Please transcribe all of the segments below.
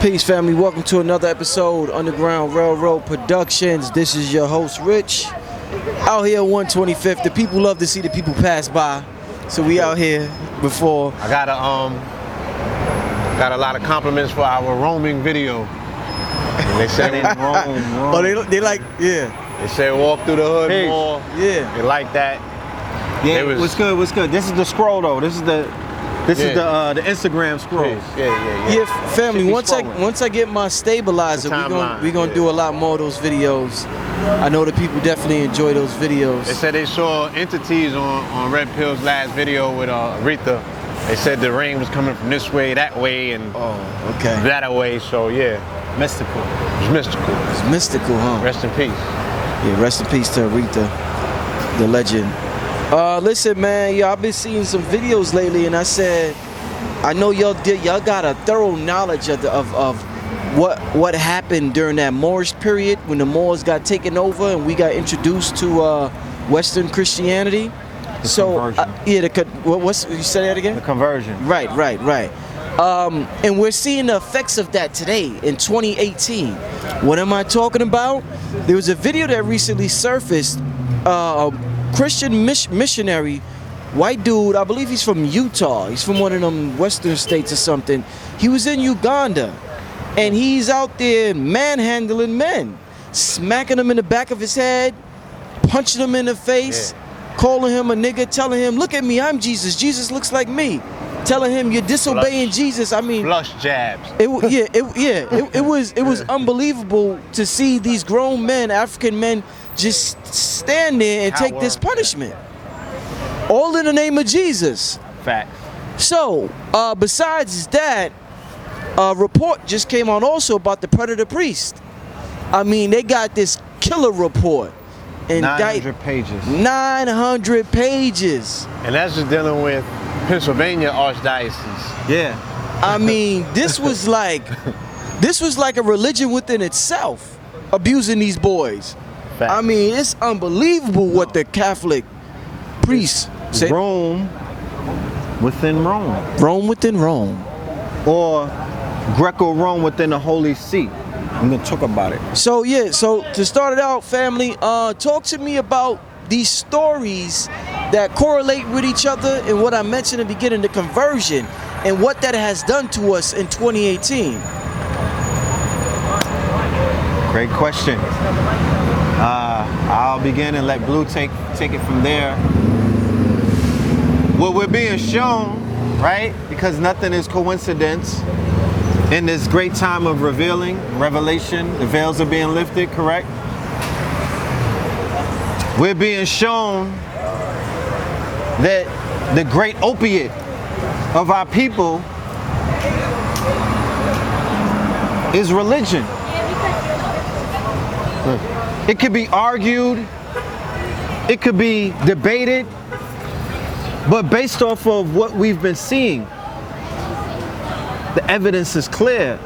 Peace, family. Welcome to another episode, Underground Railroad Productions. This is your host, Rich. Out here 125th. The people love to see the people pass by, so we out here before. I got a lot of compliments for our roaming video. And they said roam. Oh, they like, yeah. They said walk through the hood more. Yeah. They like that. Yeah. What's good? This is the scroll though. This is the Instagram scroll. Yeah, family. Once I get my stabilizer, we gonna do a lot more of those videos. I know the people definitely enjoy those videos. They said they saw entities on Red Pill's last video with Aretha. They said the rain was coming from this way, that way, and that way. So yeah, mystical. It's mystical. It's mystical, huh? Rest in peace. Yeah, rest in peace to Aretha, the legend. Listen, man, I've been seeing some videos lately, and I said, I know y'all got a thorough knowledge of what happened during that Moorish period when the Moors got taken over and we got introduced to Western Christianity. What's you said that again? The conversion. Right. And we're seeing the effects of that today in 2018. What am I talking about? There was a video that recently surfaced. Christian missionary, white dude, I believe he's from Utah. He's from one of them western states or something. He was in Uganda, and he's out there manhandling men, smacking them in the back of his head, punching them in the face, calling him a nigga, telling him, look at me, I'm Jesus. Jesus looks like me. Telling him you're disobeying Jesus. I mean, flush jabs. It was unbelievable to see these grown men, African men, just stand there and take this punishment, all in the name of Jesus. Fact. So, besides that, a report just came on also about the predator priest. I mean, they got this killer report. 900 pages. 900 pages. And that's just dealing with Pennsylvania Archdiocese. Yeah. I mean, this was like a religion within itself, abusing these boys. Fact. I mean, it's unbelievable what the Catholic priests say. Rome within Rome. Rome within Rome. Or Greco-Rome within the Holy See. I'm gonna talk about it. So to start it out, family, talk to me about these stories that correlate with each other and what I mentioned in the beginning, the conversion, and what that has done to us in 2018. Great question. I'll begin and let Blue take it from there. What we're being shown, right? Because nothing is coincidence. In this great time of revelation, the veils are being lifted, correct? We're being shown that the great opiate of our people is religion. It could be argued, it could be debated, but based off of what we've been seeing, the evidence is clear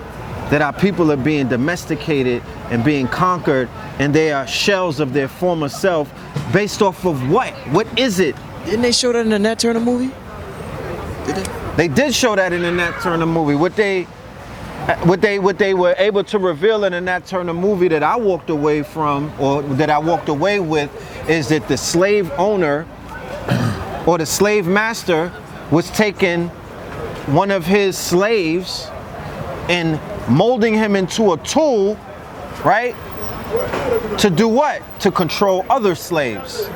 that our people are being domesticated and being conquered, and they are shells of their former self. Based off of what? What is it? Didn't they show that in the Nat Turner movie? Did they? They did show that in the Nat Turner movie. What they were able to reveal in the Nat Turner movie that I walked away from, or that I walked away with, is that the slave owner or the slave master was taking one of his slaves and molding him into a tool, right? To do what? To control other slaves.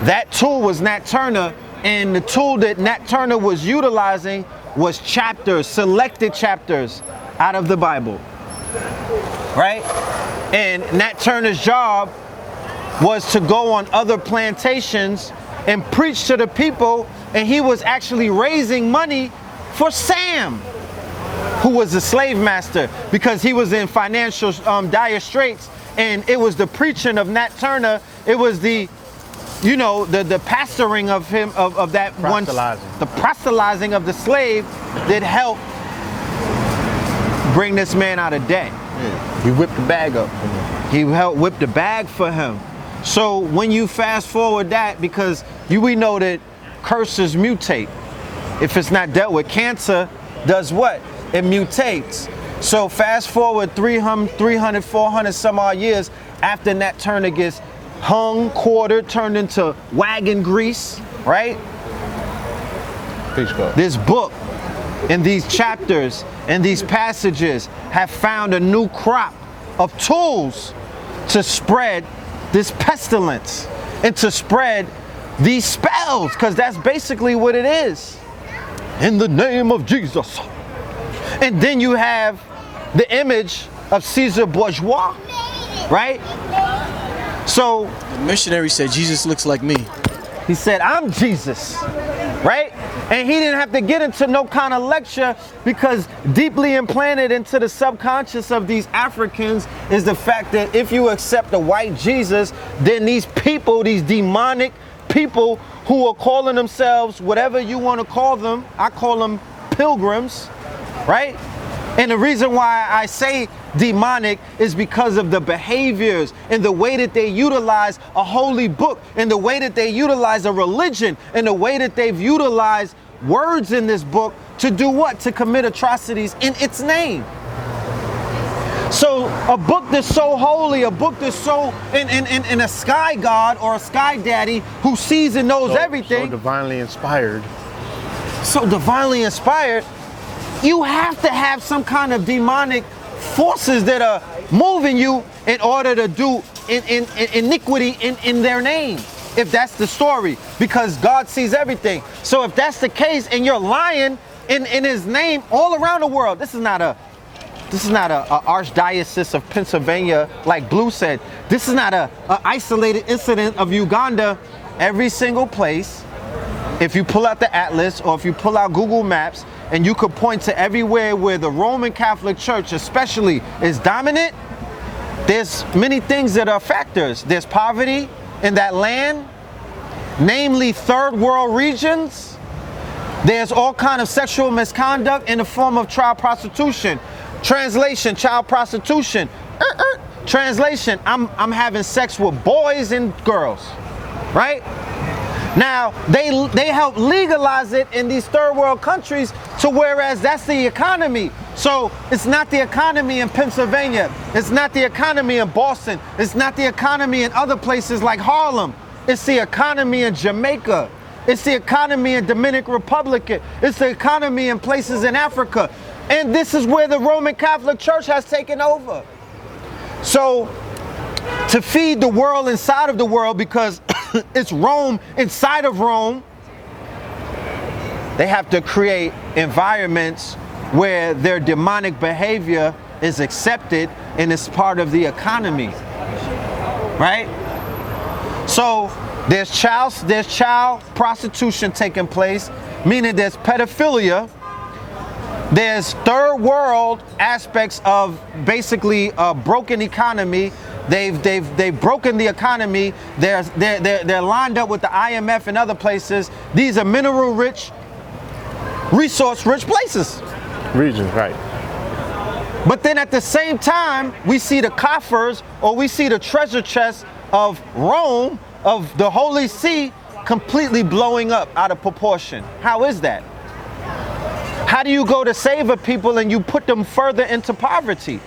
That tool was Nat Turner, and the tool that Nat Turner was utilizing was chapters, selected chapters out of the Bible, right? And Nat Turner's job was to go on other plantations and preach to the people, and he was actually raising money for Sam, who was the slave master, because he was in financial dire straits, and it was the preaching of Nat Turner, it was the pastoring of him, of that one, the proselytizing of the slave that helped bring this man out of debt. Yeah. He whipped the bag up. He helped whip the bag for him. So when you fast forward that, because we know that curses mutate. If it's not dealt with, cancer does what? It mutates. So fast forward 300, 400 some odd years after Nat Turner gets hung, quartered, turned into wagon grease, right? Peace, God. This book and these chapters and these passages have found a new crop of tools to spread this pestilence and to spread these spells, because that's basically what it is. In the name of Jesus. And then you have the image of Caesar Bourgeois, right? So The missionary said Jesus looks like me. he said, I'm Jesus, right? And he didn't have to get into no kind of lecture, because deeply implanted into the subconscious of these Africans is the fact that if you accept a white Jesus, then these people, these demonic people who are calling themselves whatever you want to call them, I call them pilgrims, right? And the reason why I say demonic is because of the behaviors and the way that they utilize a holy book and the way that they utilize a religion and the way that they've utilized words in this book to do what? To commit atrocities in its name. So a book that's so holy, a book that's so in a sky god or a sky daddy who sees and knows everything. So divinely inspired. So divinely inspired, you have to have some kind of demonic forces that are moving you in order to do iniquity in their name, if that's the story, because God sees everything. So if that's the case and you're lying in his name all around the world, this is not a archdiocese of Pennsylvania like Blue said. This is not a isolated incident of Uganda. Every single place, if you pull out the atlas or if you pull out Google Maps, and you could point to everywhere where the Roman Catholic Church especially is dominant, there's many things that are factors. There's poverty in that land, namely third world regions. There's all kind of sexual misconduct in the form of child prostitution. Translation, child prostitution. Translation, I'm having sex with boys and girls, right? Now, they help legalize it in these third world countries to whereas that's the economy. So it's not the economy in Pennsylvania. It's not the economy in Boston. It's not the economy in other places like Harlem. It's the economy in Jamaica. It's the economy in Dominican Republic. It's the economy in places in Africa. And this is where the Roman Catholic Church has taken over. So to feed the world inside of the world, because it's Rome inside of Rome, they have to create environments where their demonic behavior is accepted and it's part of the economy, right? So there's child prostitution taking place, meaning there's pedophilia. There's third world aspects of basically a broken economy. They've broken the economy. They're lined up with the IMF and other places. These are mineral rich, resource rich places. Regions, right. But then at the same time, we see the coffers or we see the treasure chest of Rome, of the Holy See, completely blowing up out of proportion. How is that? How do you go to save a people and you put them further into poverty?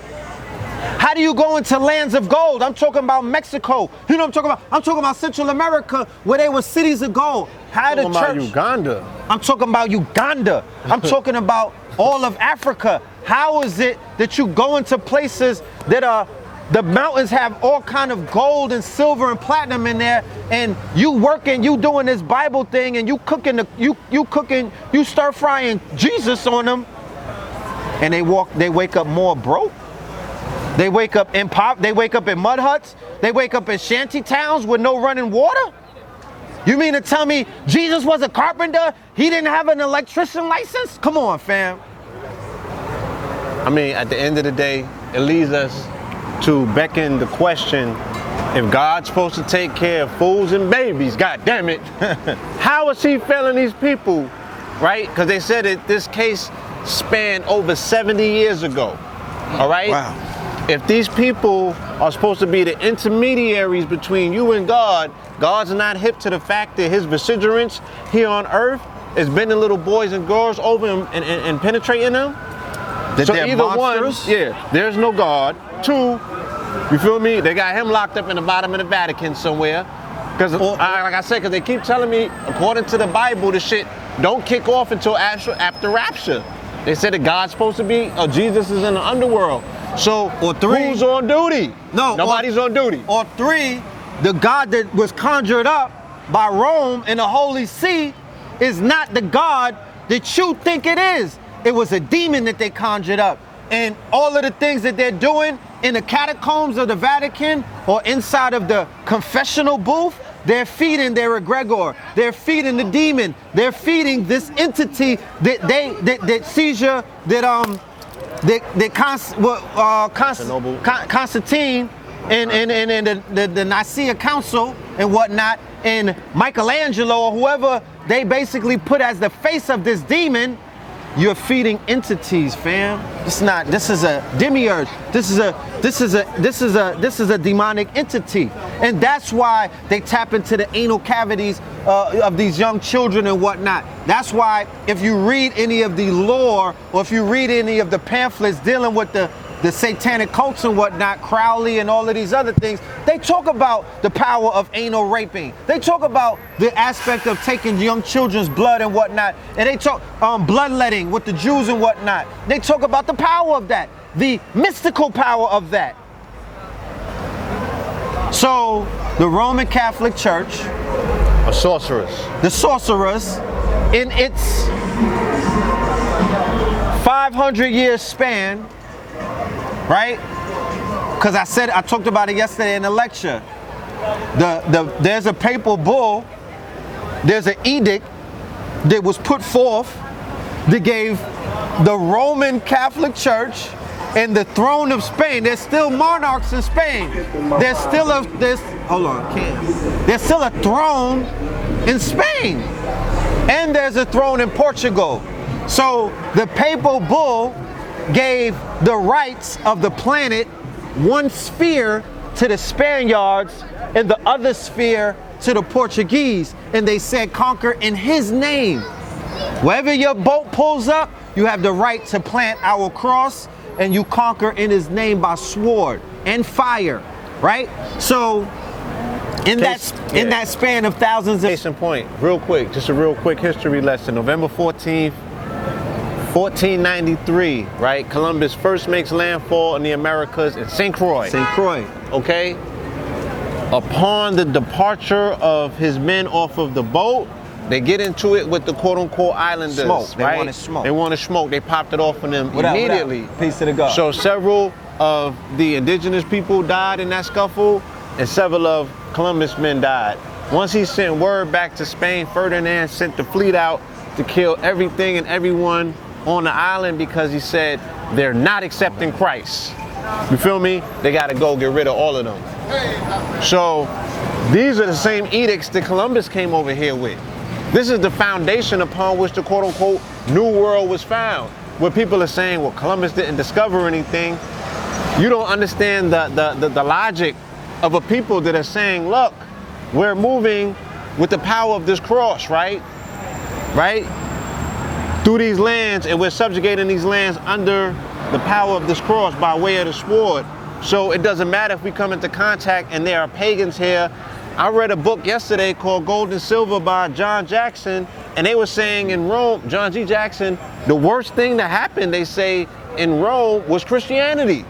How do you go into lands of gold? I'm talking about Mexico. You know what I'm talking about? I'm talking about Central America, where they were cities of gold. How the church? About Uganda. I'm talking about Uganda. I'm talking about all of Africa. How is it that you go into places that are, the mountains have all kind of gold and silver and platinum in there, and you working, you doing this Bible thing, and you cooking, you stir frying Jesus on them, and they wake up more broke. They wake up in they wake up in mud huts. They wake up in shanty towns with no running water. You mean to tell me Jesus was a carpenter? He didn't have an electrician license? Come on, fam. I mean, at the end of the day, it leads us to beckon the question, if God's supposed to take care of fools and babies, God damn it, how is he failing these people, right? Because they said that this case spanned over 70 years ago, all right? Wow. If these people are supposed to be the intermediaries between you and God, God's not hip to the fact that his vicegerents here on earth is bending little boys and girls over and penetrating them. That so they're either monsters? one, yeah, there's no God. Two, you feel me? They got him locked up in the bottom of the Vatican somewhere. Because, like I said, because they keep telling me, according to the Bible, the shit don't kick off until after rapture. They said that God's supposed to be, or Jesus is in the underworld. So, Or three, who's on duty? No, nobody's on duty. Or three, the God that was conjured up by Rome in the Holy See is not the God that you think it is. It was a demon that they conjured up. And all of the things that they're doing in the catacombs of the Vatican or inside of the confessional booth, they're feeding their egregor. They're feeding the demon. They're feeding this entity that seizure Constantine and the Nicaea Council and whatnot, and Michelangelo or whoever they basically put as the face of this demon. You're feeding entities, fam. This is a demiurge. This is a demonic entity. And that's why they tap into the anal cavities of these young children and whatnot. That's why if you read any of the lore or if you read any of the pamphlets dealing with the satanic cults and whatnot, Crowley and all of these other things, they talk about the power of anal raping. They talk about the aspect of taking young children's blood and whatnot. And they talk bloodletting with the Jews and whatnot. They talk about the power of that, the mystical power of that. So the Roman Catholic Church, A sorceress. the sorceress, in its 500-year span, right? Because I talked about it yesterday in the lecture. There's a papal bull, there's an edict that was put forth that gave the Roman Catholic Church and the throne of Spain. There's still monarchs in Spain. There's still a throne in Spain, and there's a throne in Portugal. So the papal bull gave the rights of the planet, one sphere to the Spaniards and the other sphere to the Portuguese, and they said conquer in his name. Wherever your boat pulls up, you have the right to plant our cross, and you conquer in his name by sword and fire, right? So in that span of thousands of... Case in point, real quick, just a real quick history lesson. November 14th, 1493, right? Columbus first makes landfall in the Americas in St. Croix. St. Croix. Okay? Upon the departure of his men off of the boat, they get into it with the quote-unquote islanders. Smoke. They right? wanted smoke. They wanted smoke. They popped it off on them immediately. Peace to the God. So several of the indigenous people died in that scuffle, and several of Columbus' men died. Once he sent word back to Spain, Ferdinand sent the fleet out to kill everything and everyone on the island because he said they're not accepting Christ. You feel me? They got to go get rid of all of them. So these are the same edicts that Columbus came over here with. This is the foundation upon which the quote-unquote New World was found. Where people are saying, well, Columbus didn't discover anything. You don't understand the logic of a people that are saying, look, we're moving with the power of this cross, right? Right? Through these lands, and we're subjugating these lands under the power of this cross by way of the sword. So it doesn't matter if we come into contact and there are pagans here. I read a book yesterday called Gold and Silver by John Jackson, and they were saying in Rome, John G. Jackson, the worst thing that happened, they say, in Rome was Christianity.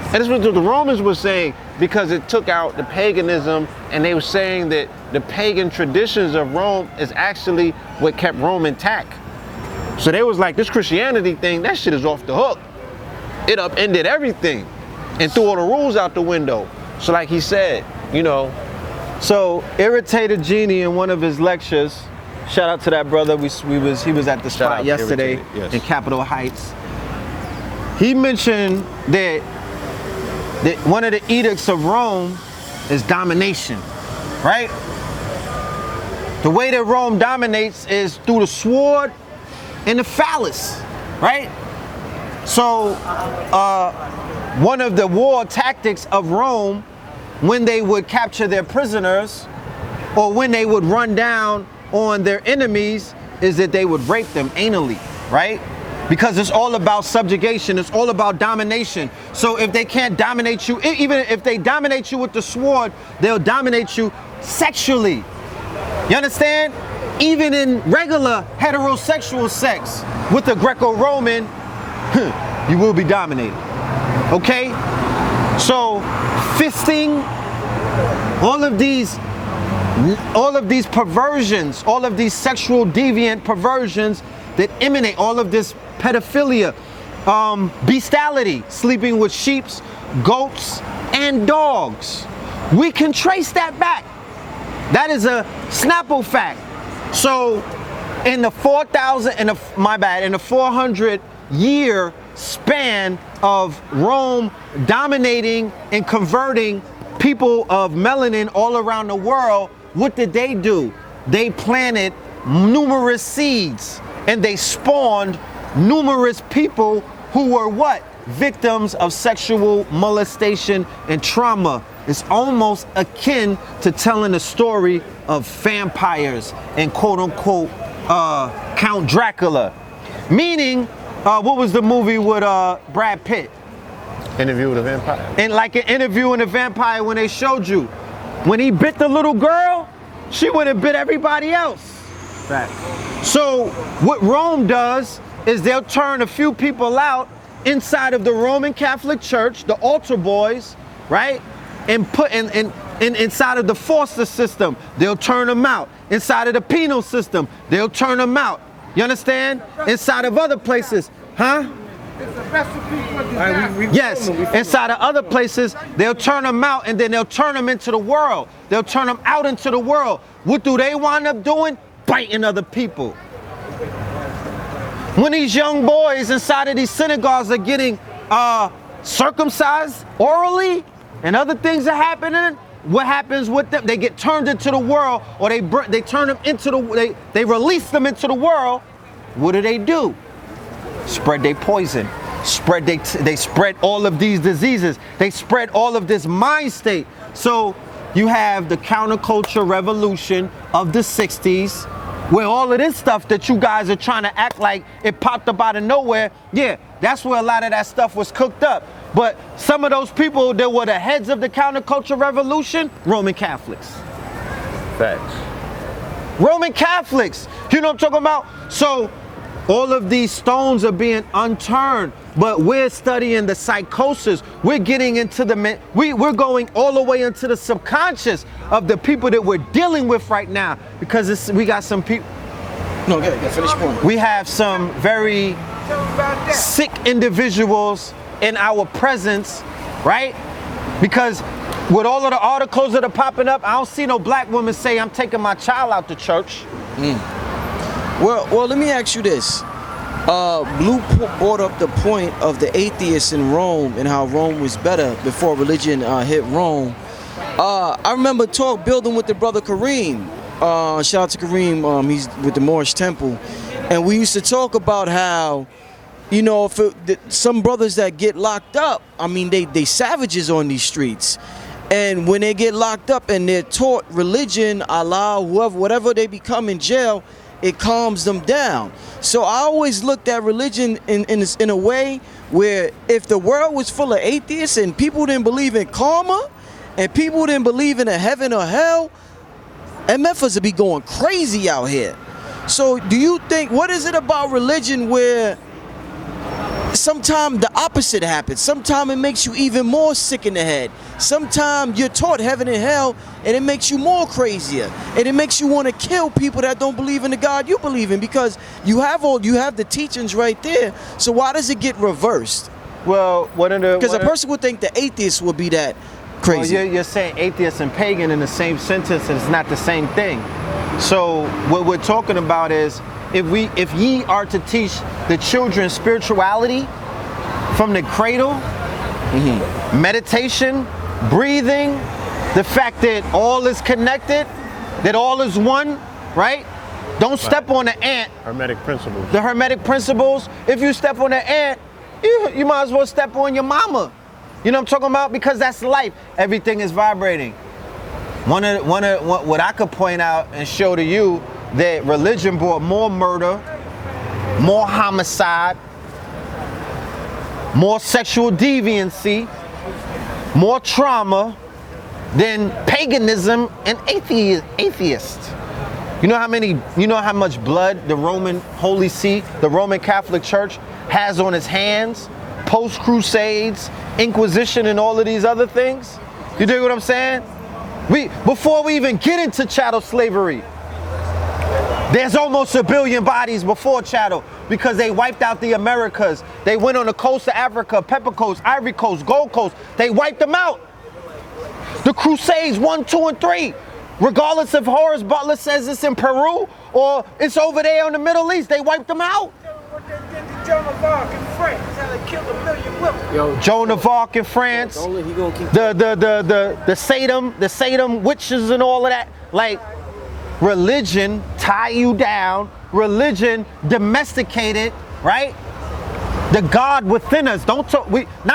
And this was what the Romans were saying, because it took out the paganism, and they were saying that the pagan traditions of Rome is actually what kept Rome intact. So they was like, this Christianity thing, that shit is off the hook. It upended everything and threw all the rules out the window. So like he said, you know. So Irritated Genie in one of his lectures, shout out to that brother, he was at the spot yesterday in Capitol Heights. He mentioned that one of the edicts of Rome is domination, right? The way that Rome dominates is through the sword and the phallus, right? So one of the war tactics of Rome, when they would capture their prisoners or when they would run down on their enemies, is that they would rape them anally, right? because it's all about subjugation. It's all about domination. So if they can't dominate you, even if they dominate you with the sword, they'll dominate you sexually. You understand? Even in regular heterosexual sex with the Greco-Roman, you will be dominated. Okay? So fisting, all of these perversions, all of these sexual deviant perversions that emanate, all of this pedophilia, bestiality, sleeping with sheep, goats, and dogs. We can trace that back. That is a Snapple fact. So in the 400-year span of Rome dominating and converting people of melanin all around the world, what did they do? They planted numerous seeds and they spawned numerous people who were what? Victims of sexual molestation and trauma. It's almost akin to telling a story of vampires and quote unquote Count Dracula. Meaning, what was the movie with Brad Pitt? Interview with a Vampire. And like an Interview with a Vampire, when they showed you, when he bit the little girl, she would have bit everybody else. Fact. So what Rome does is they'll turn a few people out inside of the Roman Catholic Church, the altar boys, right? And put inside of the foster system, they'll turn them out. Inside of the penal system, they'll turn them out. You understand? Inside of other places, huh? Yes, inside of other places, they'll turn them out and then they'll turn them into the world. They'll turn them out into the world. What do they wind up doing? Biting other people. When these young boys inside of these synagogues are getting circumcised orally and other things are happening, what happens with them? They get turned into the world, or they turn them into they release them into the world. What do? Spread their poison. They spread all of these diseases. They spread all of this mind state. So you have the counterculture revolution of the 60s, where all of this stuff that you guys are trying to act like it popped up out of nowhere. Yeah, that's where a lot of that stuff was cooked up. But some of those people that were the heads of the counterculture revolution, Roman Catholics. Facts. Roman Catholics. You know what I'm talking about? So all of these stones are being unturned, but we're studying the psychosis. We're getting into we're going all the way into the subconscious of the people that we're dealing with right now, because we got some people. No, get finish point. We have some very sick individuals in our presence, right? Because with all of the articles that are popping up, I don't see no black women say, I'm taking my child out to church. Well, let me ask you this. Blue brought up the point of the atheists in Rome and how Rome was better before religion hit Rome. I remember building with the brother Kareem. Shout out to Kareem. He's with the Moorish Temple. And we used to talk about how, you know, some brothers that get locked up, I mean, they savages on these streets. And when they get locked up and they're taught religion, Allah, whoever, whatever they become in jail, it calms them down. So I always looked at religion in a way where if the world was full of atheists and people didn't believe in karma and people didn't believe in a heaven or hell, MFers would be going crazy out here. So do you think, what is it about religion where sometimes the opposite happens? Sometimes it makes you even more sick in the head. Sometimes you're taught heaven and hell and it makes you more crazier. And it makes you want to kill people that don't believe in the God you believe in, because you have the teachings right there. So why does it get reversed? Well, because a person would think the atheist would be that crazy. Well, you're saying atheist and pagan in the same sentence, and it's not the same thing. So what we're talking about is, if ye are to teach the children spirituality from the cradle, meditation, breathing, the fact that all is connected, that all is one, right? Don't step on the ant. Hermetic principles. The hermetic principles. If you step on the ant, you might as well step on your mama. You know what I'm talking about? Because that's life. Everything is vibrating. What I could point out and show to you, that religion brought more murder, more homicide, more sexual deviancy, more trauma than paganism and atheists. You know how much blood the Roman Holy See, the Roman Catholic Church has on its hands, post-Crusades, Inquisition, and all of these other things? You dig what I'm saying? Before we even get into chattel slavery, there's almost 1 billion bodies before chattel because they wiped out the Americas. They went on the coast of Africa, Pepper Coast, Ivory Coast, Gold Coast. They wiped them out. The Crusades 1, 2, and 3. Regardless if Horace Butler says it's in Peru or it's over there in the Middle East, they wiped them out. What they did to Joan of Arc in France, how they killed 1 million women. Yo, Joan of Arc in France, the Satan witches and all of that. Like, religion tie you down, religion domesticated, right? The God within us, not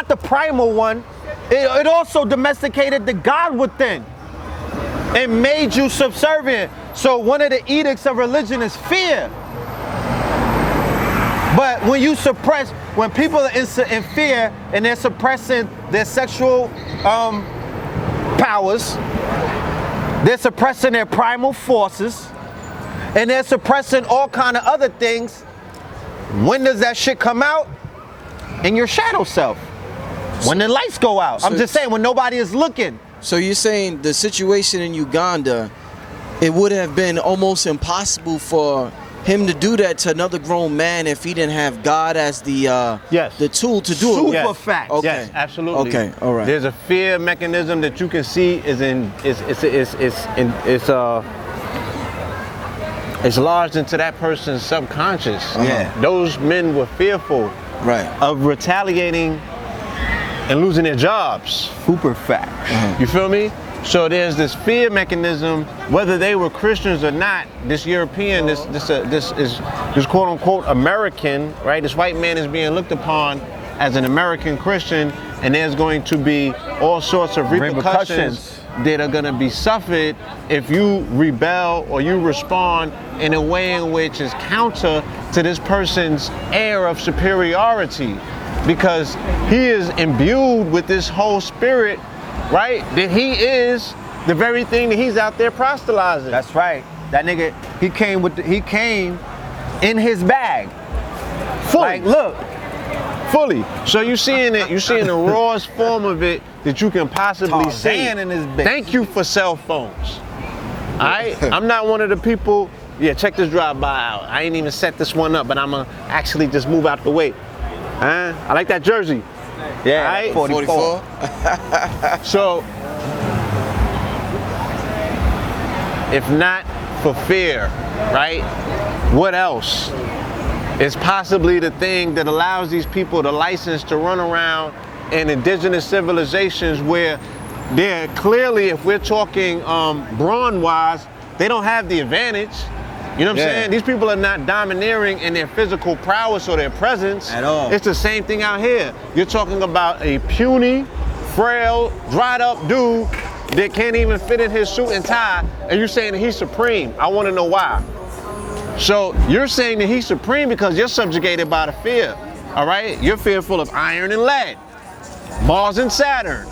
the primal one. It also domesticated the God within and made you subservient. So one of the edicts of religion is fear. But when people are in fear and they're suppressing their sexual powers, they're suppressing their primal forces, and they're suppressing all kind of other things, when does that shit come out? In your shadow self. When the lights go out. I'm just saying, when nobody is looking. So you're saying the situation in Uganda, it would have been almost impossible for him to do that to another grown man if he didn't have God as the the tool to do it. Super fact. Okay. Yes, absolutely. Okay, all right. There's a fear mechanism that you can see it's lodged into that person's subconscious. Yeah. Those men were fearful of retaliating and losing their jobs. Super fact. You feel me? So there's this fear mechanism, whether they were Christians or not. This European, this quote unquote American, right? This white man is being looked upon as an American Christian, and there's going to be all sorts of repercussions that are going to be suffered if you rebel or you respond in a way in which is counter to this person's air of superiority, because he is imbued with this whole spirit, right? That he is the very thing that he's out there proselytizing. That's right. That nigga, he came in his bag. Fully. Like, look. Fully. So you're seeing the rawest form of it that you can possibly see. In his bitch. Thank you for cell phones. All right? I'm not one of the people, check this drive-by out. I ain't even set this one up, but I'm going to actually just move out the way. I like that jersey. Yeah, right? 44. So, if not for fear, right? What else is possibly the thing that allows these people the license to run around in indigenous civilizations where they're clearly, if we're talking brawn-wise, they don't have the advantage. You know what I'm saying? These people are not domineering in their physical prowess or their presence. At all. It's the same thing out here. You're talking about a puny, frail, dried up dude that can't even fit in his suit and tie, and you're saying that he's supreme. I want to know why. So you're saying that he's supreme because you're subjugated by the fear, all right? You're fearful of iron and lead, Mars and Saturn,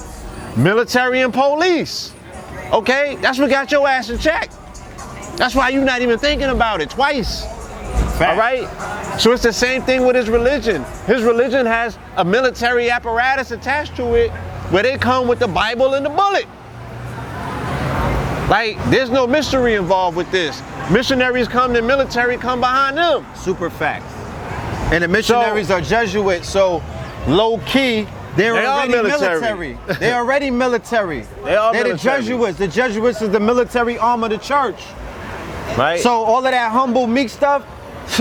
military and police, okay? That's what got your ass in check. That's why you're not even thinking about it twice. Fact. All right? So it's the same thing with his religion. His religion has a military apparatus attached to it where they come with the Bible and the bullet. Like, there's no mystery involved with this. Missionaries come, the military come behind them. Super fact. And the missionaries are Jesuits, so low key, they're already military. They're already military. They're military. The Jesuits. The Jesuits is the military arm of the church. Right. So all of that humble, meek stuff, it's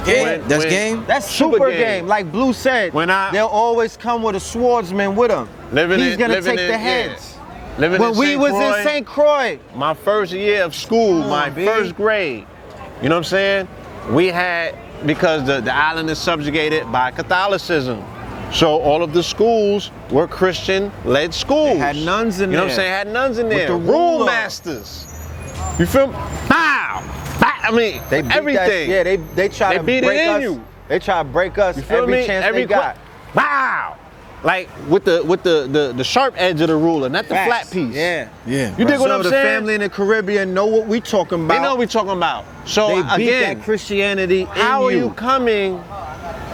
game. That's game. That's super game. Like Blue said, they'll always come with a swordsman with them. He's gonna take the heads. When we was in St. Croix, my first year of school, first grade, you know what I'm saying? We had, because the island is subjugated by Catholicism. So all of the schools were Christian-led schools. They had nuns in there. You know what I'm saying? Had nuns in there. With the rule masters. You feel me? Pow! I mean, they beat everything. They try to beat break it in us. You. They try to break us every chance they got. Wow. Like with the sharp edge of the ruler, not the flat piece. Yeah. Yeah. You dig what So I'm the saying? family in the Caribbean know what we talking about. They know what we're talking about. So They beat again, that Christianity how in are you coming,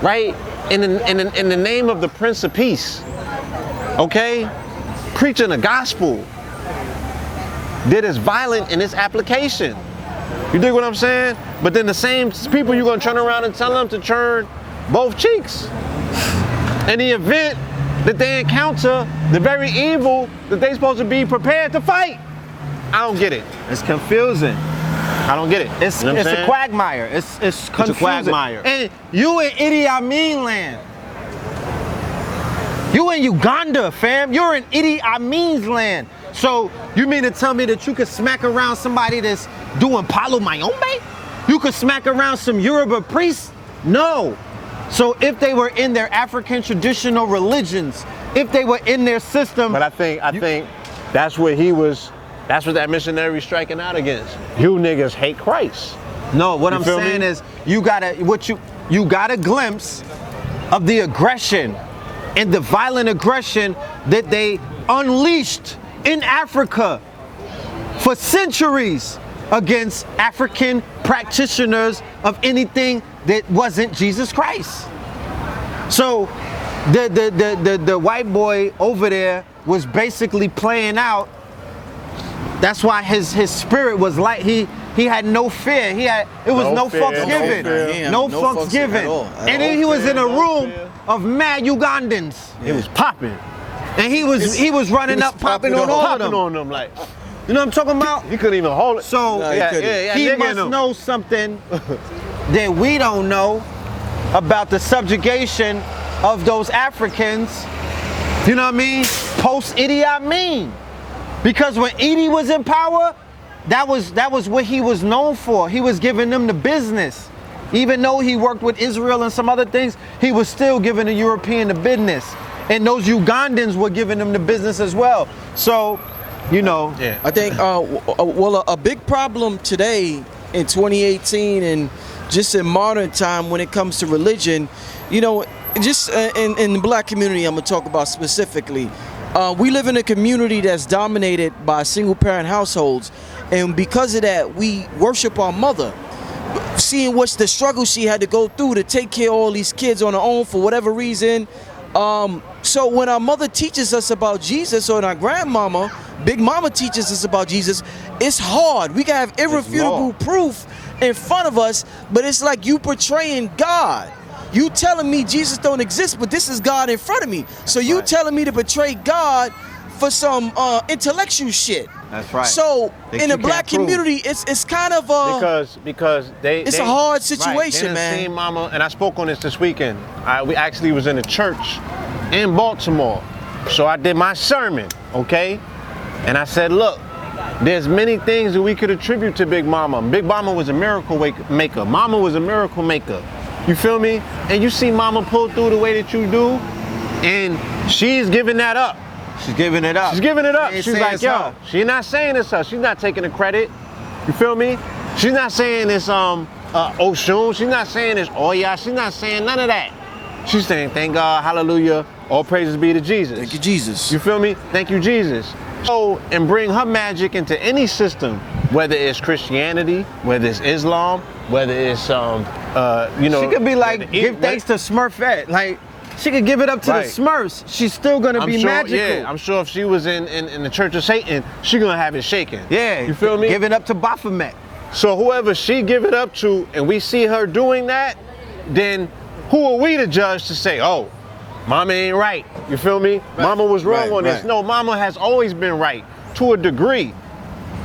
right, in the name of the Prince of Peace, okay, preaching the gospel that is violent in its application? You dig what I'm saying? But then the same people you're gonna turn around and tell them to turn both cheeks in the event that they encounter the very evil that they supposed to be prepared to fight. I don't get it. It's confusing. I don't get it. It's, You know what I'm it's a saying? quagmire. It's confusing. quagmire. And you in Idi Amin land. You in Uganda, fam. You're in Idi Amin's land. So you mean to tell me that you could smack around somebody that's doing Palo Mayombe? You could smack around some Yoruba priests? No. So if they were in their African traditional religions, if they were in their system. But I think that's what that missionary striking out against. You niggas hate Christ. No, what You I'm feel saying me? is you got a glimpse of the aggression and the violent aggression that they unleashed in Africa for centuries against African practitioners of anything that wasn't Jesus Christ. So the white boy over there was basically playing out. That's why his spirit was like he had no fear. It was no fear, fucks no given. fear. No No fucks fucks given. at all, at And then he was in a No room fear. of mad Ugandans. It was popping. And he was running up, popping on all of Popping them. on them like You know what I'm talking about? he couldn't even hold it. So No, he couldn't. he nigga in must him. know something that we don't know about the subjugation of those Africans. You know what I mean? Post Idi Amin. Because when Idi was in power, that was what he was known for. He was giving them the business. Even though he worked with Israel and some other things, he was still giving the European the business. And those Ugandans were giving them the business as well. So, you know, Yeah. I think, a big problem today in 2018 and just in modern time when it comes to religion, you know, just in the black community, I'm gonna talk about specifically. We live in a community that's dominated by single parent households, and because of that, we worship our mother. Seeing what's the struggle she had to go through to take care of all these kids on her own for whatever reason. So when our mother teaches us about Jesus, or our grandmama, Big Mama teaches us about Jesus, it's hard. We can have irrefutable proof in front of us, but it's like you portraying God. You telling me Jesus don't exist, but this is God in front of me. So you telling me to betray God for some intellectual shit. That's right. So That in you the black can't prove. community, it's kind of because it's a hard situation, they done man. seen mama, and I spoke on this weekend. We actually was in a church in Baltimore, so I did my sermon, okay? And I said, look, there's many things that we could attribute to Big Mama. Big Mama was a miracle maker. Mama was a miracle maker. You feel me? And you see Mama pull through the way that you do, and she's giving that up. she's giving it up. She's giving it up. She ain't She's saying like, it's yo, her. she's not saying it's her. She's not taking the credit. You feel me? She's not saying it's Oshun. She's not saying it's Oya. She's not saying none of that. She's saying, thank God, hallelujah, all praises be to Jesus. Thank you, Jesus. You feel me? Thank you, Jesus. So, and bring her magic into any system, whether it's Christianity, whether it's Islam, whether it's you know. She could be like, give thanks to Smurfette. Like, she could give it up to Right. the Smurfs. She's still gonna be magical. Yeah, I'm sure if she was in the Church of Satan, she gonna have it shaking. Yeah, You feel me? Give it up to Baphomet. So whoever she give it up to, and we see her doing that, then who are we to judge to say, oh, Mama ain't right? You feel me? Mama was wrong on this. right. No, Mama has always been right to a degree.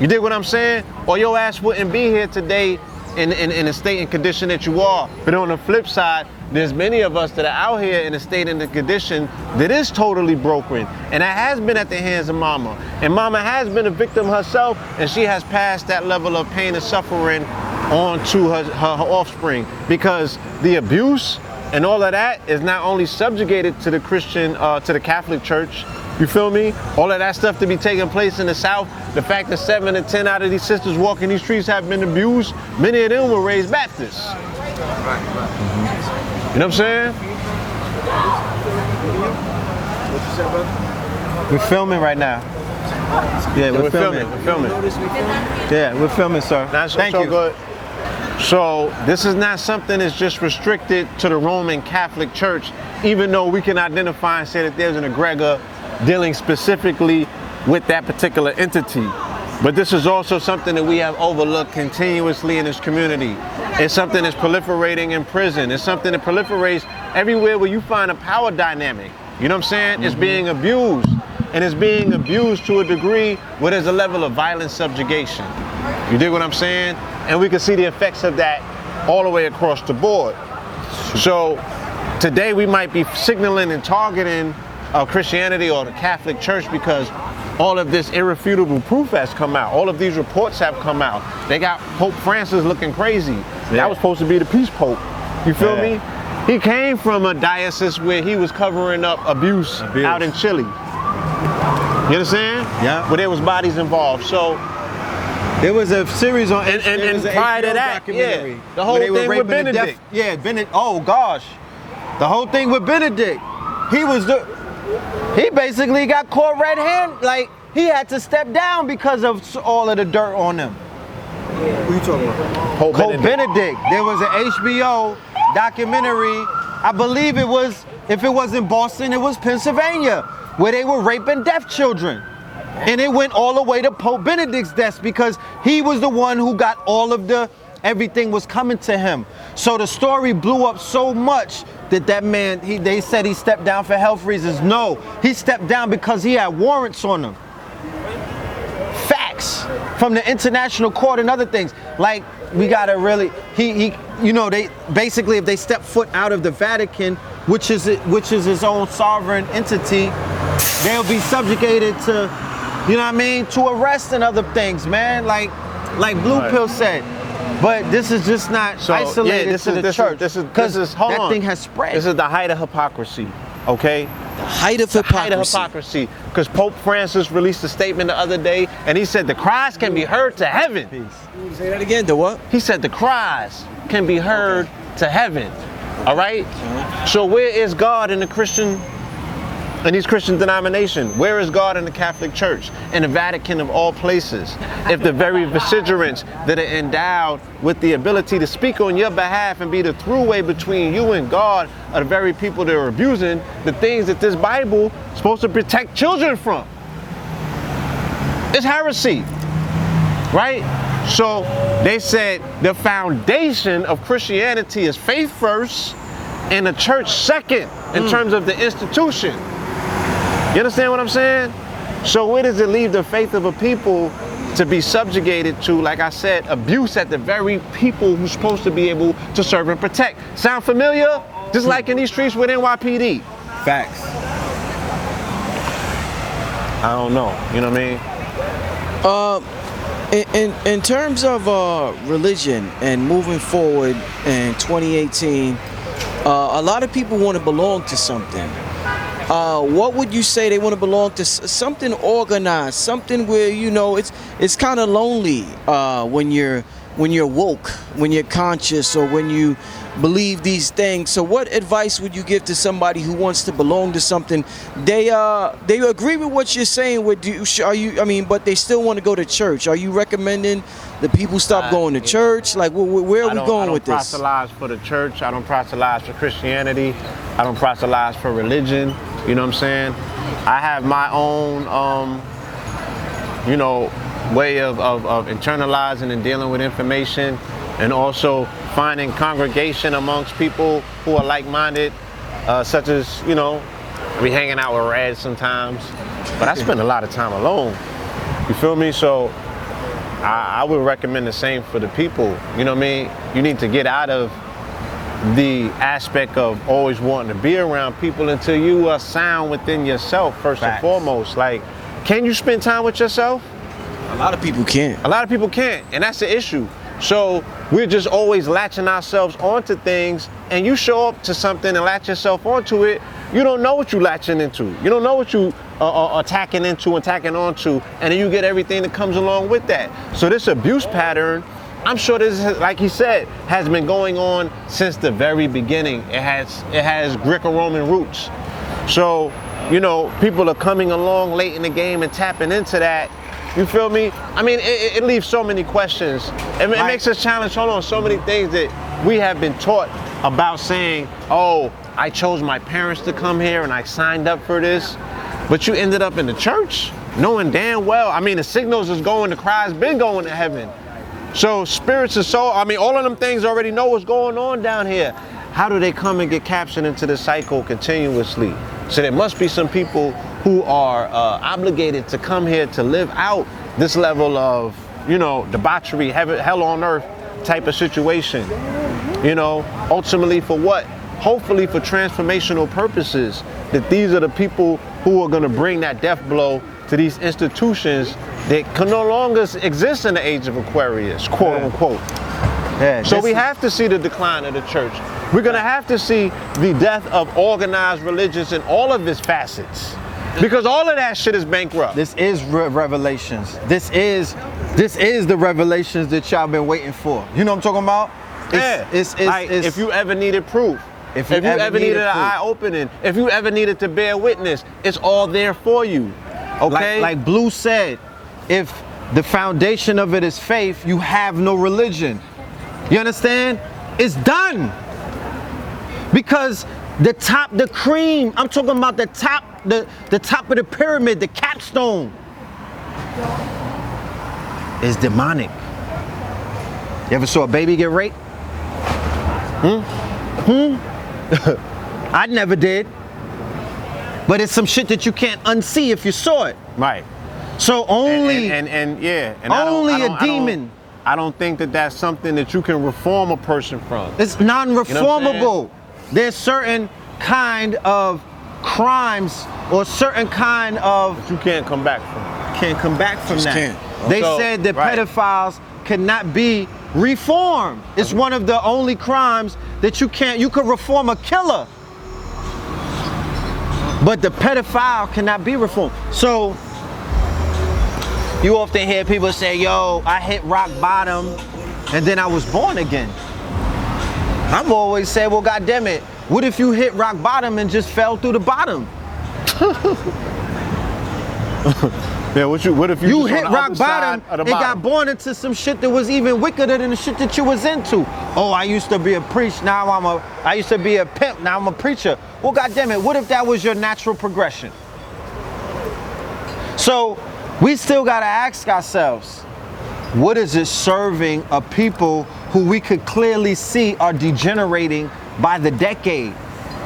You dig what I'm saying? Or your ass wouldn't be here today in the state and condition that you are. But on the flip side, there's many of us that are out here in a state and a condition that is totally broken. And that has been at the hands of Mama. And Mama has been a victim herself, and she has passed that level of pain and suffering on to her offspring. Because the abuse and all of that is not only subjugated to the Christian, to the Catholic Church, you feel me? All of that stuff to be taking place in the South, the fact that 7 to 10 out of these sisters walking these streets have been abused, many of them were raised Baptists. You know what I'm saying? We're filming right now. Yeah, we're filming. We're filming. Yeah, we're filming, sir. Thank you. Good. So this is not something that's just restricted to the Roman Catholic Church, even though we can identify and say that there's an egregor dealing specifically with that particular entity. But this is also something that we have overlooked continuously in this community. It's something that's proliferating in prison. It's something that proliferates everywhere where you find a power dynamic. You know what I'm saying? It's being abused. And it's being abused to a degree where there's a level of violent subjugation. You dig what I'm saying? And we can see the effects of that all the way across the board. So today we might be signaling and targeting Christianity or the Catholic Church because all of this irrefutable proof has come out. All of these reports have come out. They got Pope Francis looking crazy. That was supposed to be the peace pope. You feel me? He came from a diocese where he was covering up abuse. Out in Chile. You understand? Yeah. Where there was bodies involved. So there was a series on and prior to that, documentary. The whole thing with Benedict. Benedict. Oh gosh, the whole thing with Benedict. He basically got caught red-handed. Like he had to step down because of all of the dirt on him. What are you talking about? Pope Benedict. There was an HBO documentary. I believe it was. If it wasn't Boston, it was Pennsylvania, where they were raping deaf children. And it went all the way to Pope Benedict's desk because he was the one who got all of everything was coming to him. So the story blew up so much that man, they said he stepped down for health reasons. No, he stepped down because he had warrants on him. Facts from the international court and other things. Like, we gotta really, they basically, if they step foot out of the Vatican, which is its own sovereign entity, they'll be subjugated to, you know what I mean, to arrest and other things, man. Like Blue Pill said. But this is just not isolated to the church. Because that thing has spread. This is the height of hypocrisy, okay? The height of hypocrisy. Because Pope Francis released a statement the other day, and he said the cries can be heard to heaven. Say that again, the what? He said the cries can be heard to heaven. All right? So where is God in these Christian denominations? Where is God in the Catholic Church? In the Vatican of all places? If the very vicegerents that are endowed with the ability to speak on your behalf and be the throughway between you and God are the very people that are abusing the things that this Bible is supposed to protect children from. It's heresy, right? So they said the foundation of Christianity is faith first and the church second in terms of the institution. You understand what I'm saying? So where does it leave the faith of a people to be subjugated to, like I said, abuse at the very people who's supposed to be able to serve and protect? Sound familiar? Just like in these streets with NYPD. Facts. I don't know. You know what I mean? In terms of religion and moving forward in 2018, a lot of people want to belong to something. What would you say they want to belong to? Something organized, something where it's kind of lonely when you're woke, when you're conscious, or when you believe these things. So what advice would you give to somebody who wants to belong to something? They agree with what you're saying. But they still want to go to church. Are you recommending the people stop going to church? Like, where are we going with this? I don't proselytize for the church. I don't proselytize for Christianity. I don't proselytize for religion. You know what I'm saying? I have my own, way of internalizing and dealing with information, and also finding congregation amongst people who are like-minded, such as, I be hanging out with Red sometimes, but I spend a lot of time alone. You feel me? So I would recommend the same for the people. You know what I mean? You need to get out of the aspect of always wanting to be around people until you are sound within yourself, first and foremost. Like, can you spend time with yourself? A lot of people can't. A lot of people can't, and that's the issue. So we're just always latching ourselves onto things, and you show up to something and latch yourself onto it, you don't know what you're latching into. You don't know what you are tacking onto, and then you get everything that comes along with that. So this abuse pattern I'm sure this, like he said, has been going on since the very beginning. It has Greco-Roman roots. So, you know, people are coming along late in the game and tapping into that. You feel me? I mean, it leaves so many questions. It makes us challenge, so many things that we have been taught about saying, oh, I chose my parents to come here and I signed up for this. But you ended up in the church knowing damn well, I mean, the signals is going, the cry's been going to heaven. So spirits and soul, I mean, all of them things already know what's going on down here. How do they come and get captured into the cycle continuously? So there must be some people who are obligated to come here to live out this level of, you know, debauchery, hell on earth type of situation. You know, ultimately for what? Hopefully for transformational purposes, that these are the people who are going to bring that death blow to these institutions that can no longer exist in the age of Aquarius, quote unquote. Yeah, so we have to see the decline of the church. We're going to have to see the death of organized religions in all of its facets. Because all of that shit is bankrupt. This is Revelations. This is the revelations that y'all been waiting for. You know what I'm talking about? It's if you ever needed proof, if you ever needed an eye opening, if you ever needed to bear witness, it's all there for you. Okay? Like Blue said, if the foundation of it is faith, you have no religion. You understand? It's done. Because the cream, I'm talking about the top of the pyramid, the capstone, is demonic. You ever saw a baby get raped? I never did. But it's some shit that you can't unsee if you saw it. Right. So only only a demon. I don't think that that's something that you can reform a person from. It's non-reformable. You know There's certain kind of crimes or certain kind of you can't come back from. Can't come back from that. Can't. They said that pedophiles cannot be reformed. It's one of the only crimes that you could reform a killer, but the pedophile cannot be reformed. So you often hear people say, yo, I hit rock bottom and then I was born again. I've always said, well, goddamn it, what if you hit rock bottom and just fell through the bottom? Yeah, what if you hit rock bottom and got born into some shit that was even wickeder than the shit that you was into? Oh, I used to be a priest, now I used to be a pimp, now I'm a preacher. Well, goddamn it, what if that was your natural progression? So we still gotta ask ourselves, what is it serving a people who we could clearly see are degenerating by the decade?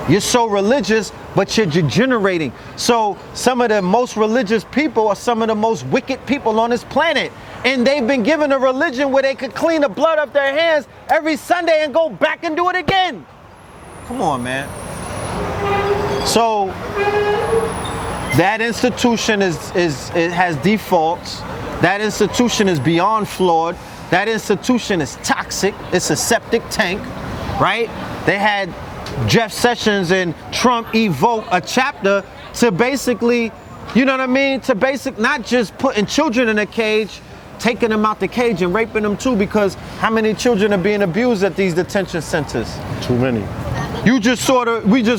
You're so religious, but you're degenerating. So some of the most religious people are some of the most wicked people on this planet. And they've been given a religion where they could clean the blood off their hands every Sunday and go back and do it again. Come on, man. So that institution it has defaults. That institution is beyond flawed. That institution is toxic. It's a septic tank, right? They had Jeff Sessions and Trump evoke a chapter to basically, you know what I mean? To not just putting children in a cage, taking them out the cage and raping them too, because how many children are being abused at these detention centers? Too many. We just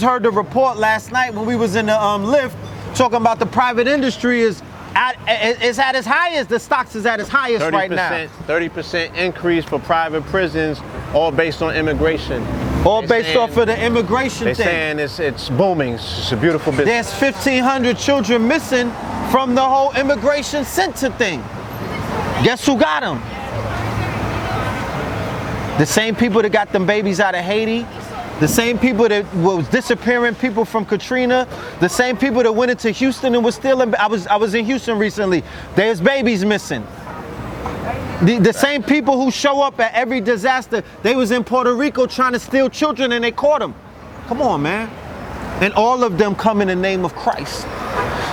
heard the report last night when we was in the lift talking about the private industry is at its highest. The stocks is at its highest right now. 30% increase for private prisons, all based on immigration. All based off of the immigration thing. They're saying it's booming. It's a beautiful business. There's 1,500 children missing from the whole immigration center thing. Guess who got them? The same people that got them babies out of Haiti. The same people that was disappearing people from Katrina. The same people that went into Houston and was stealing. I was in Houston recently. There's babies missing. The same people who show up at every disaster. They was in Puerto Rico trying to steal children and they caught them. Come on, man. And all of them come in the name of Christ.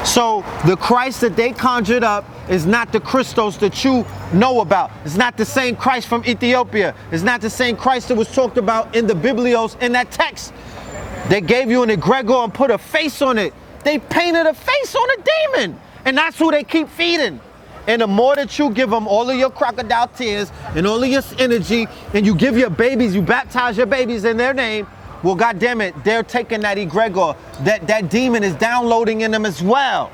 So the Christ that they conjured up is not the Christos that you know about. It's not the same Christ from Ethiopia. It's not the same Christ that was talked about in the Biblios in that text. They gave you an egregor and put a face on it. They painted a face on a demon. And that's who they keep feeding. And the more that you give them all of your crocodile tears and all of your energy, and you give your babies, you baptize your babies in their name, well, goddamn it, they're taking that egregor. That demon is downloading in them as well.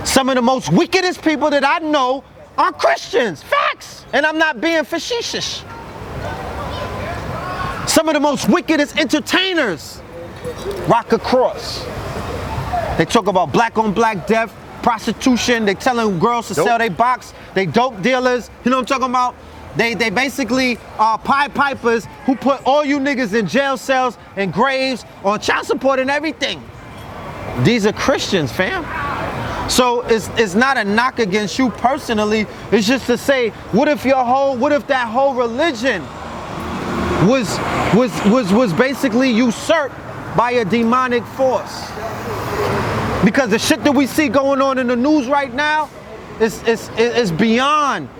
Some of the most wickedest people that I know are Christians. Facts. And I'm not being facetious. Some of the most wickedest entertainers rock a cross. They talk about black on black death, prostitution. They telling girls to sell their box. They dope dealers. You know what I'm talking about? They basically are Pied Pipers who put all you niggas in jail cells and graves on child support and everything. These are Christians, fam. So it's not a knock against you personally. It's just to say, what if that whole religion was basically usurped by a demonic force? Because the shit that we see going on in the news right now is beyond.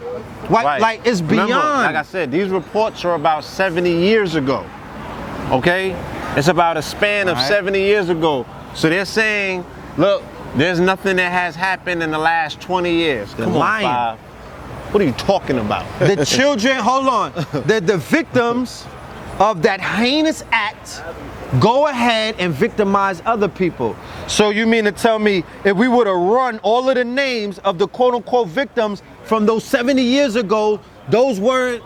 Right. Like it's beyond. Remember, like I said, these reports are about 70 years ago. Okay? It's about a span of 70 years ago. So they're saying, look, there's nothing that has happened in the last 20 years. They're lying. Five. What are you talking about? The children, hold on, the victims of that heinous act go ahead and victimize other people. So you mean to tell me if we would have run all of the names of the quote unquote victims from those 70 years ago, those weren't,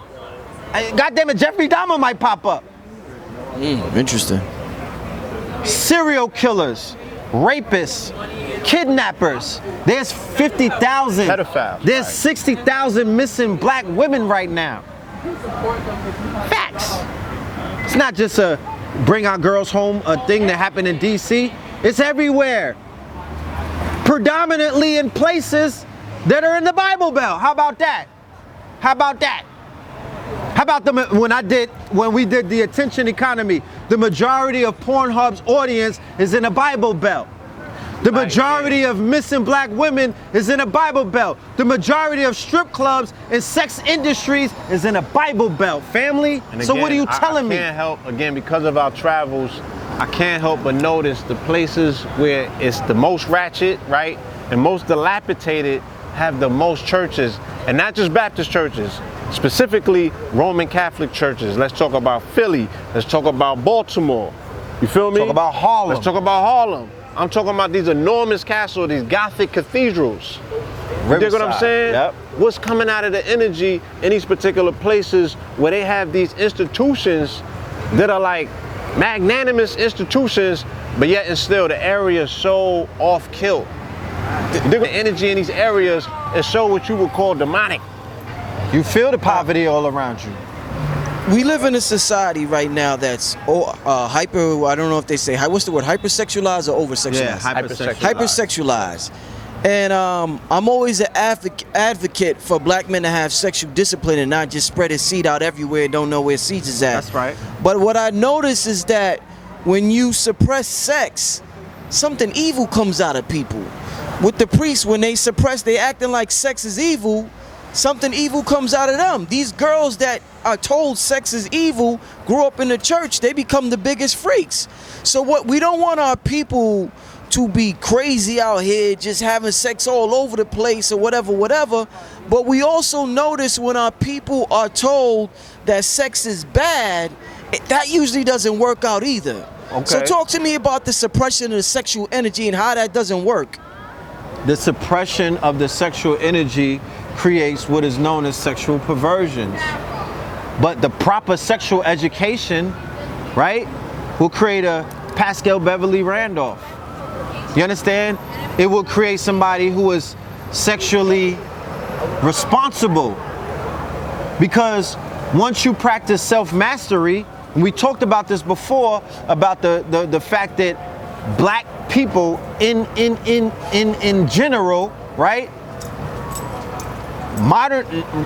goddamn it, Jeffrey Dahmer might pop up. Interesting. Serial killers, rapists, kidnappers. There's 50,000. Pedophiles. There's 60,000 missing black women right now. Facts. It's not just a bring our girls home, a thing that happened in DC. It's everywhere. Predominantly in places that are in the Bible Belt. How about that? How about that? How about when we did the attention economy, the majority of Pornhub's audience is in the Bible Belt. The majority of missing black women is in a Bible Belt. The majority of strip clubs and sex industries is in a Bible Belt, family. And so again, what are you telling me? I can't help, again, because of our travels, I can't help but notice the places where it's the most ratchet, right, and most dilapidated have the most churches, and not just Baptist churches, specifically Roman Catholic churches. Let's talk about Philly. Let's talk about Baltimore. You feel me? Talk about Harlem. Let's talk about Harlem. I'm talking about these enormous castles, these Gothic cathedrals. You dig what I'm saying? Yep. What's coming out of the energy in these particular places where they have these institutions that are like magnanimous institutions, but yet and still the area is so off kilt. The energy in these areas is so what you would call demonic. You feel the poverty all around you. We live in a society right now that's hyper, I don't know if they say, what's the word, hypersexualized or oversexualized? Yeah, hypersexualized. Hypersexualized. And I'm always an advocate for black men to have sexual discipline and not just spread his seed out everywhere and don't know where seeds is at. That's right. But what I notice is that when you suppress sex, something evil comes out of people. With the priests, when they suppress, they acting like sex is evil, something evil comes out of them. These girls that are told sex is evil, grew up in the church, they become the biggest freaks. So what we don't want our people to be crazy out here, just having sex all over the place or whatever. But we also notice when our people are told that sex is bad, that usually doesn't work out either. Okay. So talk to me about the suppression of the sexual energy and how that doesn't work. The suppression of the sexual energy creates what is known as sexual perversions. But the proper sexual education, right, will create a Pascal Beverly Randolph. You understand? It will create somebody who is sexually responsible. Because once you practice self-mastery, and we talked about this before, about the fact that black people in general, right?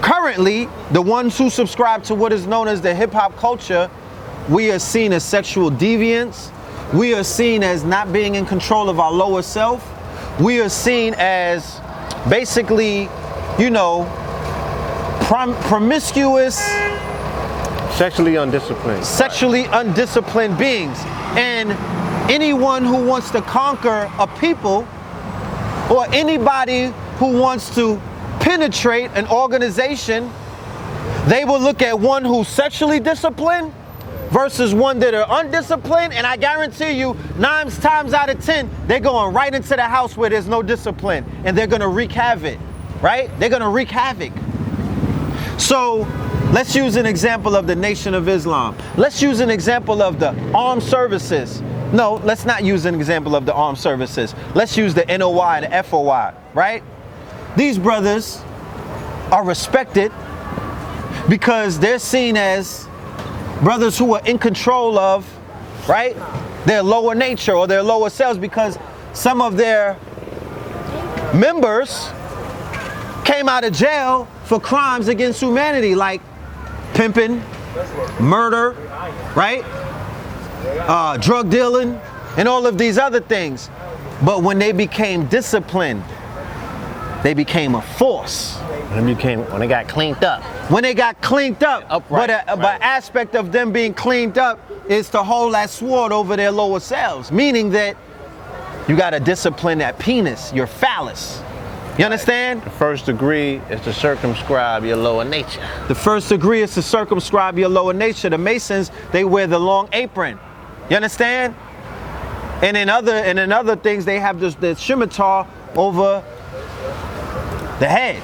Currently, the ones who subscribe to what is known as the hip hop culture, we are seen as sexual deviants. We are seen as not being in control of our lower self. We are seen as basically, you know, promiscuous, Sexually undisciplined beings. And anyone who wants to conquer a people, or anybody who wants to penetrate an organization, they will look at one who's sexually disciplined versus one that are undisciplined, and I guarantee you 9 times out of 10 they're going right into the house where there's no discipline, and they're going to wreak havoc, right? They're going to wreak havoc. So let's use an example of the Nation of Islam. Let's use an example of the armed services. No, let's not use an example of the armed services. Let's use the NOI and the FOI, right? These brothers are respected because they're seen as brothers who are in control of, right, their lower nature or their lower selves, because some of their members came out of jail for crimes against humanity, like pimping, murder, right, drug dealing, and all of these other things. But when they became disciplined, they became a force. When they got cleaned up. When they got cleaned up, Upright, but aspect of them being cleaned up is to hold that sword over their lower selves, meaning that you got to discipline that penis, your phallus. You understand? The first degree is to circumscribe your lower nature. The first degree is to circumscribe your lower nature. The Masons, they wear the long apron. You understand? And in other things, they have the scimitar over the head.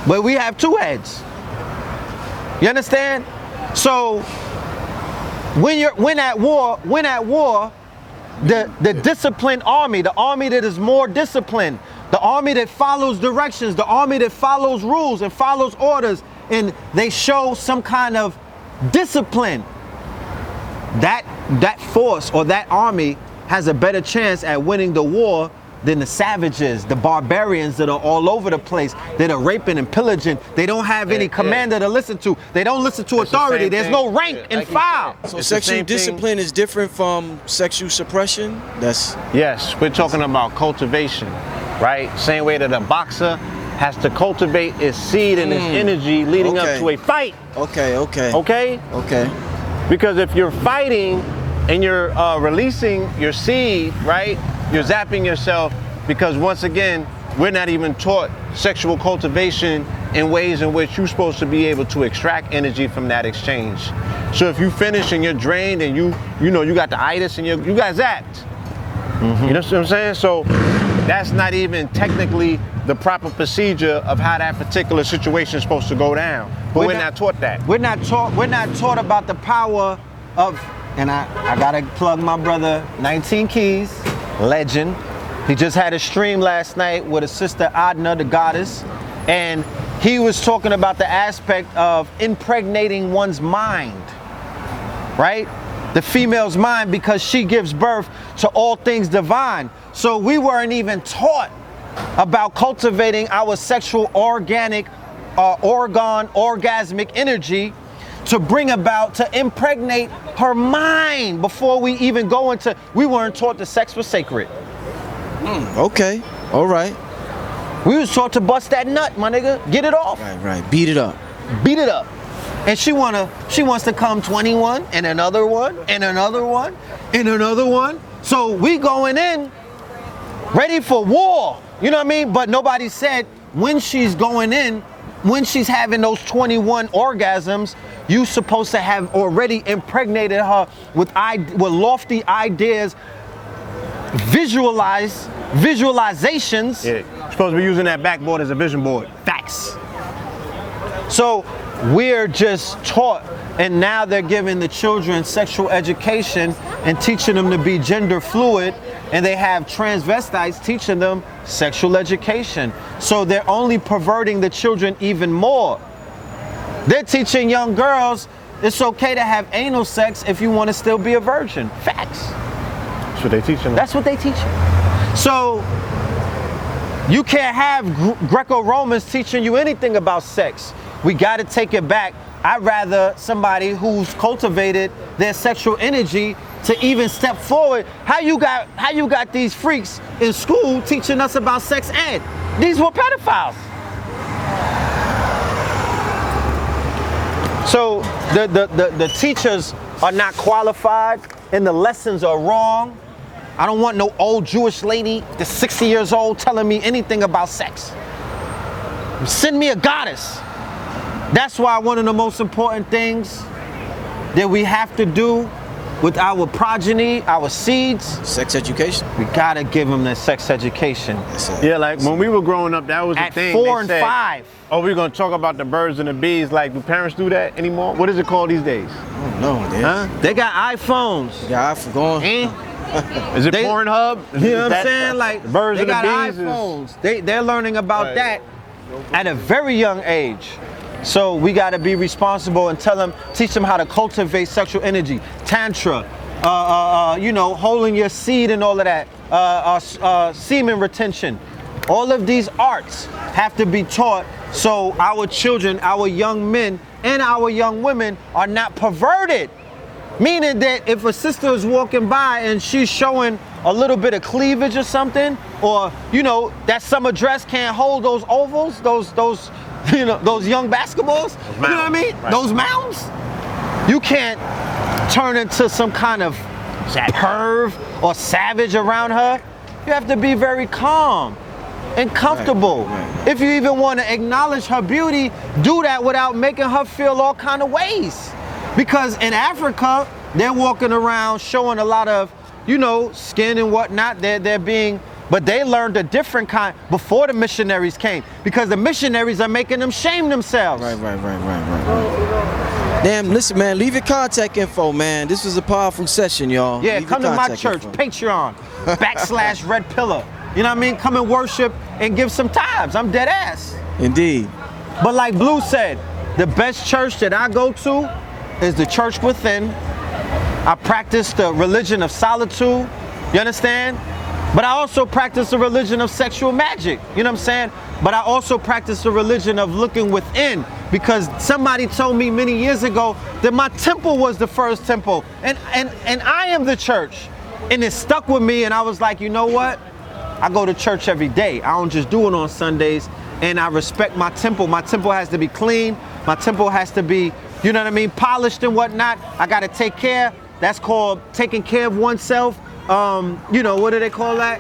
But we have 2 heads. You understand? So when at war, the disciplined army, the army that is more disciplined, the army that follows directions, the army that follows rules and follows orders, and they show some kind of discipline, that force or that army has a better chance at winning the war than the savages, the barbarians that are all over the place, that are raping and pillaging. They don't have any commander to listen to. They don't listen to authority. There's no rank and file. So sexual discipline is different from sexual suppression? Yes, we're talking about cultivation, right? Same way that a boxer has to cultivate his seed and his energy leading up to a fight. Okay? Because if you're fighting and you're releasing your seed, right? You're zapping yourself, because once again, we're not even taught sexual cultivation in ways in which you're supposed to be able to extract energy from that exchange. So if you finish and you're drained and you got the itis and you got zapped. You know what I'm saying? So that's not even technically the proper procedure of how that particular situation is supposed to go down. But we're not taught that. We're not taught about the power of, and I gotta plug my brother 19 Keys, legend. He just had a stream last night with a sister Adna, the goddess, and he was talking about the aspect of impregnating one's mind, right? The female's mind, because she gives birth to all things divine. So we weren't even taught about cultivating our sexual orgasmic energy to bring about, to impregnate her mind before we even go into, we weren't taught that sex was sacred. Okay, all right. We was taught to bust that nut, my nigga. Get it off. Right. Beat it up. Beat it up. And she wants to come 21 and another one and another one and another one. So we going in ready for war. You know what I mean? But nobody said when she's going in, when she's having those 21 orgasms, you supposed to have already impregnated her with lofty ideas, visualizations. Yeah, you're supposed to be using that backboard as a vision board. Facts. So we're just taught, and now they're giving the children sexual education and teaching them to be gender fluid, and they have transvestites teaching them sexual education. So they're only perverting the children even more. They're teaching young girls it's okay to have anal sex if you want to still be a virgin. Facts. That's what they teach them. That's what they teach them. So you can't have Greco-Romans teaching you anything about sex. We got to take it back. I'd rather somebody who's cultivated their sexual energy to even step forward. How you got these freaks in school teaching us about sex ed? These were pedophiles. So the teachers are not qualified and the lessons are wrong. I don't want no old Jewish lady that's 60 years old telling me anything about sex. Send me a goddess. That's why one of the most important things that we have to do with our progeny, our seeds, Sex education. we gotta give them that sex education. Yeah, like when we were growing up, that was the At thing. 4 They and said, 5. Oh, we're gonna talk about the birds and the bees. Like, do parents do that anymore? What is it called these days? No, Huh? They got iPhones. Yeah, I forgot. Is it They- Pornhub? You know what I'm saying? Like, the birds they and the got bees. iPhones. They're learning about Right. that at a very young age. So we got to be responsible and teach them how to cultivate sexual energy, tantra, you know, holding your seed and all of that, semen retention. All of these arts have to be taught so our children, our young men, and our young women are not perverted. Meaning that if a sister is walking by and she's showing a little bit of cleavage or something, or you know that summer dress can't hold those ovals, those you know those young basketballs, you know what I mean? Right. Those mounds. You can't turn into some kind of perv or savage around her. You have to be very calm and comfortable. Right. If you even want to acknowledge her beauty, do that without making her feel all kind of ways. Because in Africa, they're walking around showing a lot of, you know, skin and whatnot. They're being, but they learned a different kind before the missionaries came. Because the missionaries are making them shame themselves. Right. Damn, listen, man, leave your contact info, man. This was a powerful session, y'all. Yeah, Leave come your to my contact church, info. Patreon, /Red Pillar. You know what I mean? Come and worship and give some tithes. I'm dead ass. Indeed. But like Blue said, the best church that I go to is the church within. I practice the religion of solitude. You understand? But I also practice the religion of sexual magic. You know what I'm saying? But I also practice the religion of looking within, because somebody told me many years ago that my temple was the first temple. And I am the church. And it stuck with me, and I was like, you know what? I go to church every day. I don't just do it on Sundays. And I respect my temple. My temple has to be clean. My temple has to be, you know what I mean, polished and whatnot. I got to take care. That's called taking care of oneself. You know, what do they call that?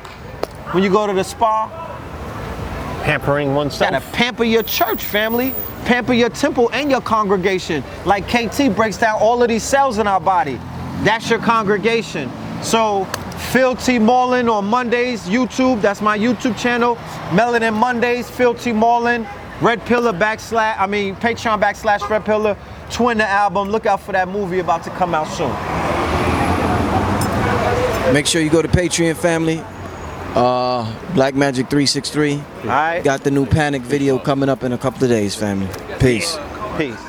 When you go to the spa? Pampering oneself. Gotta pamper your church, family. Pamper your temple and your congregation. Like KT breaks down all of these cells in our body. That's your congregation. So, Phil T. Marlin on Mondays, YouTube. That's my YouTube channel. Melanin Mondays, Phil T. Marlin. Red Pillar Patreon /Red Pillar. Twin the album. Look out for that movie about to come out soon. Make sure you go to Patreon, family. Black Magic 363. All right. Got the new Panic video coming up in a couple of days, family. Peace. Peace.